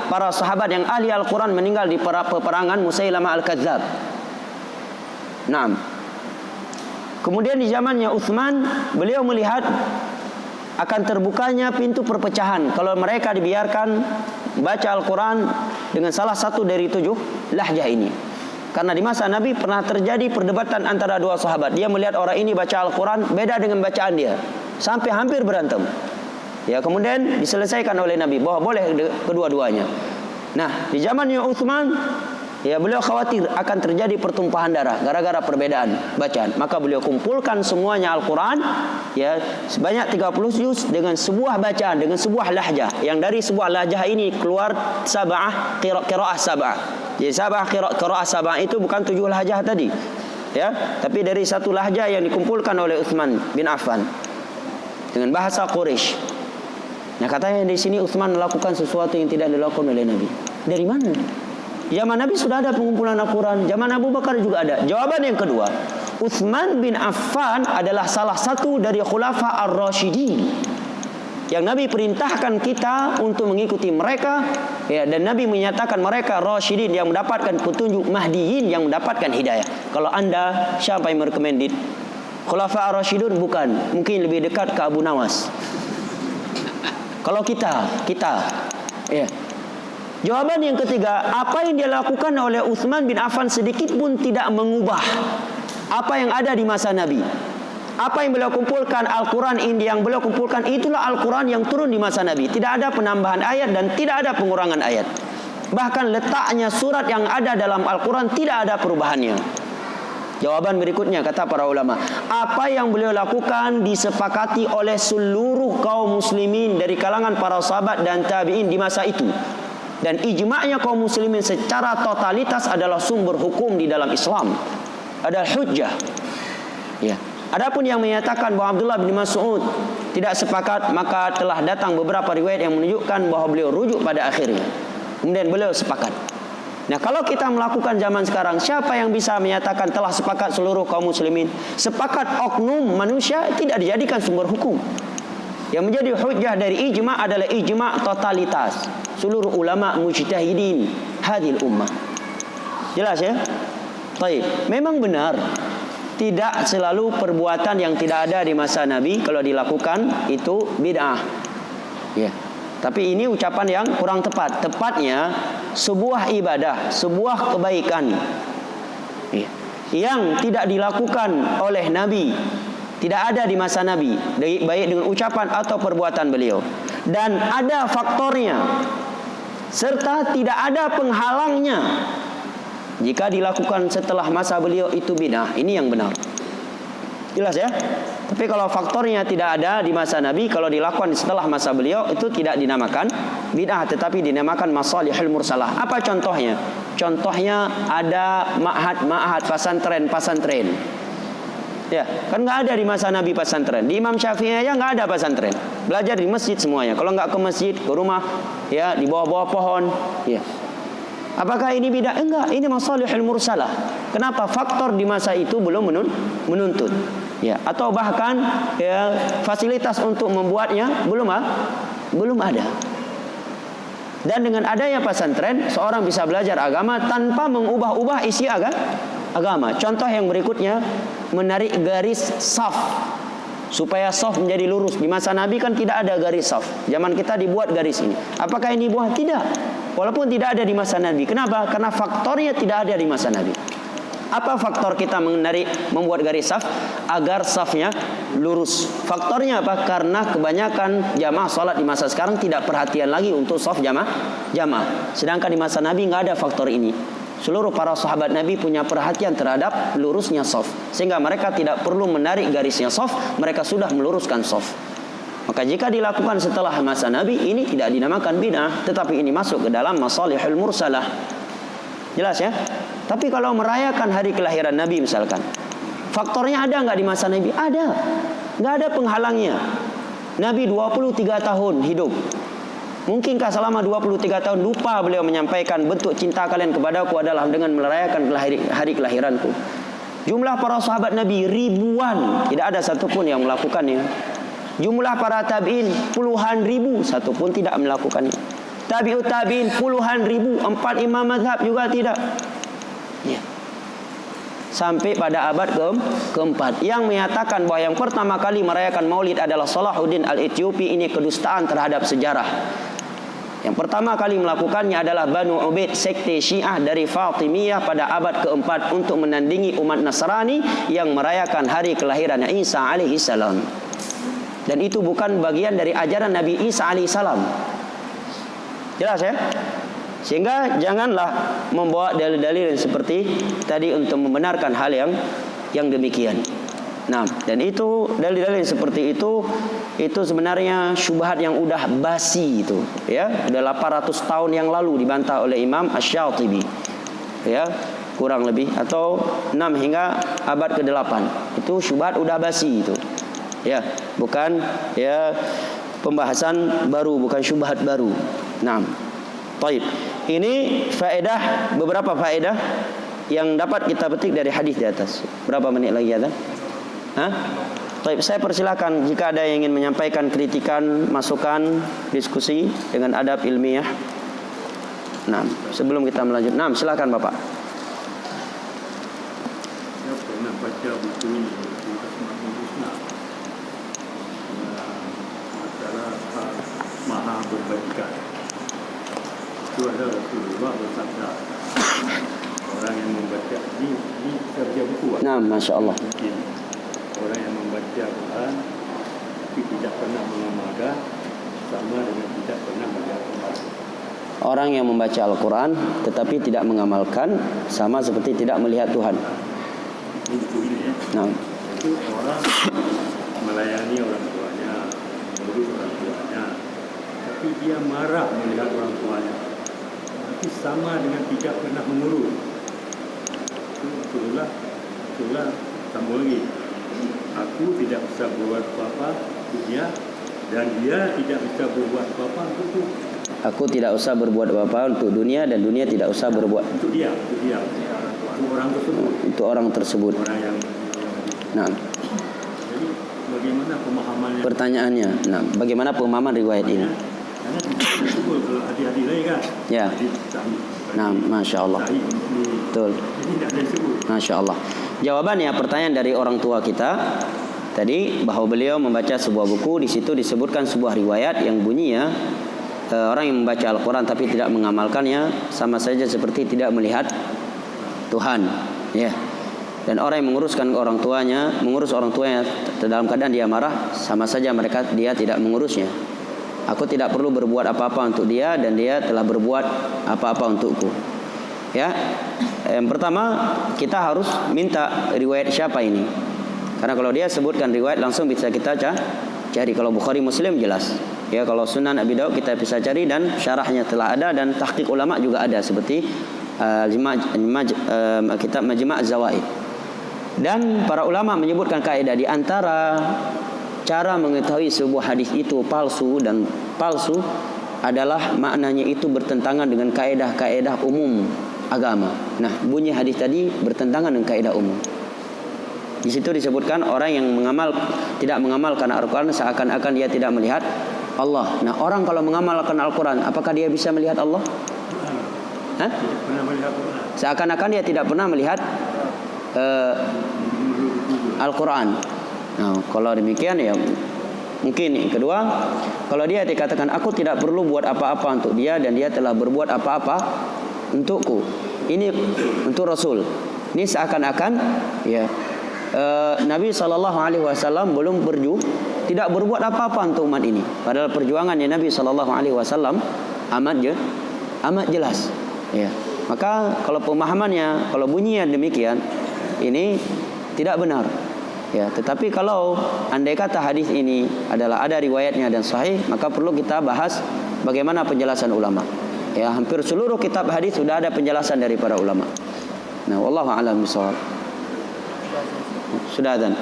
S1: para sahabat yang ahli Al-Quran meninggal di peperangan Musailamah Al-Kadzab. Naam. Kemudian di zamannya Utsman, beliau melihat akan terbukanya pintu perpecahan kalau mereka dibiarkan baca Al-Quran dengan salah satu dari 7 lahjah ini. Karena di masa Nabi pernah terjadi perdebatan antara 2 sahabat. Dia melihat orang ini baca Al-Quran beda dengan bacaan dia, sampai hampir berantem. Ya, kemudian diselesaikan oleh Nabi bahwa boleh kedua-duanya. Nah, di zamannya Utsman, ya, beliau khawatir akan terjadi pertumpahan darah gara-gara perbedaan bacaan. Maka beliau kumpulkan semuanya Al-Quran, ya, sebanyak 30 juz dengan sebuah bacaan, dengan sebuah lahjah. Yang dari sebuah lahjah ini keluar sab'ah qiraah sab'ah. Jadi sab'ah qiraah sab'ah itu bukan 7 lahjah tadi, ya, tapi dari satu lahjah yang dikumpulkan oleh Utsman bin Affan dengan bahasa Quraisy. Nah, katanya di sini Utsman melakukan sesuatu yang tidak dilakukan oleh Nabi. Dari mana? Zaman Nabi sudah ada pengumpulan Al-Quran, zaman Abu Bakar juga ada. Jawaban yang kedua, Utsman bin Affan adalah salah satu dari Khulafa Ar-Rasyidin yang Nabi perintahkan kita untuk mengikuti mereka, ya, dan Nabi menyatakan mereka Rasyidin yang mendapatkan petunjuk, Mahdiyin yang mendapatkan hidayah. Kalau anda, siapa yang merekomendit? Khulafa Ar-Rasyidun bukan, mungkin lebih dekat ke Abu Nawas. Kalau kita, ya, Jawaban yang ketiga, apa yang dilakukan oleh Utsman bin Affan sedikit pun tidak mengubah apa yang ada di masa Nabi. Apa yang beliau kumpulkan, Al-Quran ini yang beliau kumpulkan, itulah Al-Quran yang turun di masa Nabi. Tidak ada penambahan ayat dan tidak ada pengurangan ayat. Bahkan letaknya surat yang ada dalam Al-Quran tidak ada perubahannya. Jawaban berikutnya, kata para ulama, apa yang beliau lakukan disepakati oleh seluruh kaum muslimin dari kalangan para sahabat dan tabi'in di masa itu. Dan ijma'nya kaum muslimin secara totalitas adalah sumber hukum di dalam Islam, adalah hujjah. Ya. Adapun yang menyatakan bahwa Abdullah bin Mas'ud tidak sepakat, maka telah datang beberapa riwayat yang menunjukkan bahwa beliau rujuk pada akhirnya. Kemudian beliau sepakat. Nah, kalau kita melakukan zaman sekarang, siapa yang bisa menyatakan telah sepakat seluruh kaum muslimin? Sepakat oknum manusia tidak dijadikan sumber hukum. Yang menjadi hujjah dari ijma' adalah ijma' totalitas seluruh ulama mujtahidin hadil ummah. Jelas ya? Baik, memang benar tidak selalu perbuatan yang tidak ada di masa Nabi kalau dilakukan itu bid'ah. Ya. Tapi ini ucapan yang kurang tepat. Tepatnya sebuah ibadah, sebuah kebaikan ya, yang tidak dilakukan oleh Nabi, tidak ada di masa Nabi, baik dengan ucapan atau perbuatan beliau, dan ada faktornya serta tidak ada penghalangnya, jika dilakukan setelah masa beliau itu bid'ah. Ini yang benar. Jelas ya? Tapi kalau faktornya tidak ada di masa Nabi, kalau dilakukan setelah masa beliau, itu tidak dinamakan bid'ah, tetapi dinamakan masalihul mursalah. Apa contohnya? Contohnya ada ma'had, pesantren. Ya, kan nggak ada di masa Nabi pesantren. Di Imam Syafi'i aja nggak ada pesantren. Belajar di masjid semuanya. Kalau nggak ke masjid, ke rumah, ya di bawah-bawah pohon. Ya. Apakah ini bid'ah? Enggak, ini masalihul mursalah. Kenapa? Faktor di masa itu belum menuntut. Ya, atau bahkan ya fasilitas untuk membuatnya belum ada. Dan dengan adanya pesantren, seorang bisa belajar agama tanpa mengubah-ubah isi agama. Contoh yang berikutnya, menarik garis saf supaya saf menjadi lurus. Di masa Nabi kan tidak ada garis saf. Zaman kita dibuat garis ini. Apakah ini buah? Tidak. Walaupun tidak ada di masa Nabi. Kenapa? Karena faktornya tidak ada di masa Nabi. Apa faktor kita membuat garis saf? Agar safnya lurus. Faktornya apa? Karena kebanyakan jamaah salat di masa sekarang tidak perhatian lagi untuk saf jamaah. Sedangkan di masa Nabi nggak ada faktor ini. Seluruh para sahabat Nabi punya perhatian terhadap lurusnya saf, sehingga mereka tidak perlu menarik garisnya saf, mereka sudah meluruskan saf. Maka jika dilakukan setelah masa Nabi, ini tidak dinamakan bid'ah, tetapi ini masuk ke dalam masalihul mursalah. Jelas ya? Tapi kalau merayakan hari kelahiran Nabi misalkan, faktornya ada nggak di masa Nabi? Ada. Nggak ada penghalangnya. Nabi 23 tahun hidup. Mungkinkah selama 23 tahun lupa beliau menyampaikan bentuk cinta kalian kepadaku adalah dengan merayakan hari kelahiranku? Jumlah para sahabat Nabi ribuan, tidak ada satupun yang melakukannya. Jumlah para tabi'in puluhan ribu, satupun tidak melakukannya. Tabi'ut tabi'in puluhan ribu, 4 imam mazhab juga tidak. Ya. Sampai pada abad keempat yang menyatakan bahwa yang pertama kali merayakan Maulid adalah Salahuddin Al-Ethiopi. Ini kedustaan terhadap sejarah. Yang pertama kali melakukannya adalah Banu Ubaid, sekte Syiah dari Fatimiyah pada abad keempat untuk menandingi umat Nasrani yang merayakan hari kelahiran Isa alaihi salam. Dan itu bukan bagian dari ajaran Nabi Isa alaihi salam. Jelas ya? Sehingga janganlah membawa dalil-dalil seperti tadi untuk membenarkan hal yang demikian. Nah, dan itu dalil-dalil seperti itu sebenarnya syubhat yang udah basi itu, ya. Udah 800 tahun yang lalu dibantah oleh Imam Asy-Syatibi. Ya, kurang lebih atau 6 hingga abad ke-8. Itu syubhat udah basi itu. Ya, bukan ya pembahasan baru, bukan syubhat baru. Nah, baik. Ini faedah, beberapa faedah yang dapat kita petik dari hadis di atas. Berapa menit lagi ya? Baik, saya persilakan jika ada yang ingin menyampaikan kritikan, masukan, diskusi dengan adab ilmiah. Nah, sebelum kita melanjut, nah, silakan Bapak.
S2: Saya pernah baca buku ini, Asmaul Husna, masalah maha berbaikat. itu ada Rasulullah bersabda, orang yang membaca ini kita baca buku.
S1: Nah, Masya Allah.
S2: Mungkin orang yang membaca Quran tapi tidak pernah mengamalkan sama dengan tidak pernah melihat Tuhan.
S1: Orang yang membaca Al-Quran tetapi tidak mengamalkan sama seperti tidak melihat Tuhan.
S2: Ini buku ini ya.
S1: Nah,
S2: Itu orang melayani orang tuanya, mengurus orang tuanya, tapi dia marah melihat orang tuanya. Tapi sama dengan tidak pernah mengurus. Itu itulah sambung lagi. Aku tidak bisa berbuat apa-apa untuk dia, dan dia tidak bisa berbuat apa-apa untukku.
S1: aku tidak usah berbuat apa-apa untuk dunia dan dunia tidak usah berbuat
S2: Untuk dia, untuk orang tersebut.
S1: untuk orang tersebut.
S2: Orang yang
S1: Nah,
S2: jadi bagaimana pemahamannya?
S1: pertanyaannya, nah, bagaimana pemahaman riwayat ini?
S2: Karena disebut kalau hadis-hadis lain kan.
S1: Ya.
S2: Hadis sahih.
S1: Nah, Masya Allah.
S2: Sahih ini.
S1: Betul.
S2: Jadi tidak ada disebut.
S1: Masya Allah. Jawabannya pertanyaan dari orang tua kita tadi bahawa beliau membaca sebuah buku, di situ disebutkan sebuah riwayat yang bunyinya orang yang membaca Al-Quran tapi tidak mengamalkannya sama saja seperti tidak melihat Tuhan. Ya. Dan orang yang mengurus orang tuanya dalam keadaan dia marah, sama saja dia tidak mengurusnya. Aku tidak perlu berbuat apa-apa untuk dia dan dia telah berbuat apa-apa untukku. Ya. Yang pertama, kita harus minta riwayat siapa ini. Karena kalau dia sebutkan riwayat langsung bisa kita cari. Kalau Bukhari Muslim jelas. Ya, kalau Sunan Abi Daud kita bisa cari dan syarahnya telah ada dan tahqiq ulama juga ada seperti kitab Majma' Az-Zawaid. Dan para ulama menyebutkan kaidah di antara cara mengetahui sebuah hadis itu palsu dan palsu adalah maknanya itu bertentangan dengan kaidah-kaidah umum agama. Nah, bunyi hadis tadi bertentangan dengan kaidah umum. Di situ disebutkan orang yang tidak mengamalkan Al-Quran seakan-akan dia tidak melihat Allah. Nah, orang kalau mengamalkan Al-Quran, apakah dia bisa melihat Allah? Hah?
S2: Tidak pernah melihat Quran.
S1: Seakan-akan dia tidak pernah melihat Al-Quran. Nah, kalau demikian ya mungkin yang kedua, kalau dia dikatakan aku tidak perlu buat apa-apa untuk dia dan dia telah berbuat apa-apa untukku. Ini untuk Rasul. Ini seakan-akan ya Nabi SAW belum tidak berbuat apa-apa untuk umat ini. Padahal perjuangannya Nabi SAW amat jelas. Ya. Maka kalau pemahamannya, kalau bunyinya demikian, ini tidak benar. Ya, tetapi kalau andai kata hadis ini adalah ada riwayatnya dan sahih, maka perlu kita bahas bagaimana penjelasan ulama. Ya, hampir seluruh kitab hadis sudah ada penjelasan dari para ulama. Nah, wallahu a'lam bishawab. Sudah adzan.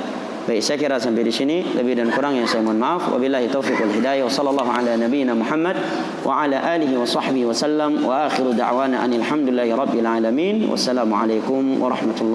S1: Baik, saya kira sampai di sini. Lebih dan kurang yang saya mohon maaf. Wabillahi taufiq wal hidayah. Wa sallallahu ala nabiyyina Muhammad wa ala alihi wa sahbihi wa sallam. Wa akhiru da'wana anil hamdulillahi rabbil alamin. Wassalamualaikum warahmatullahi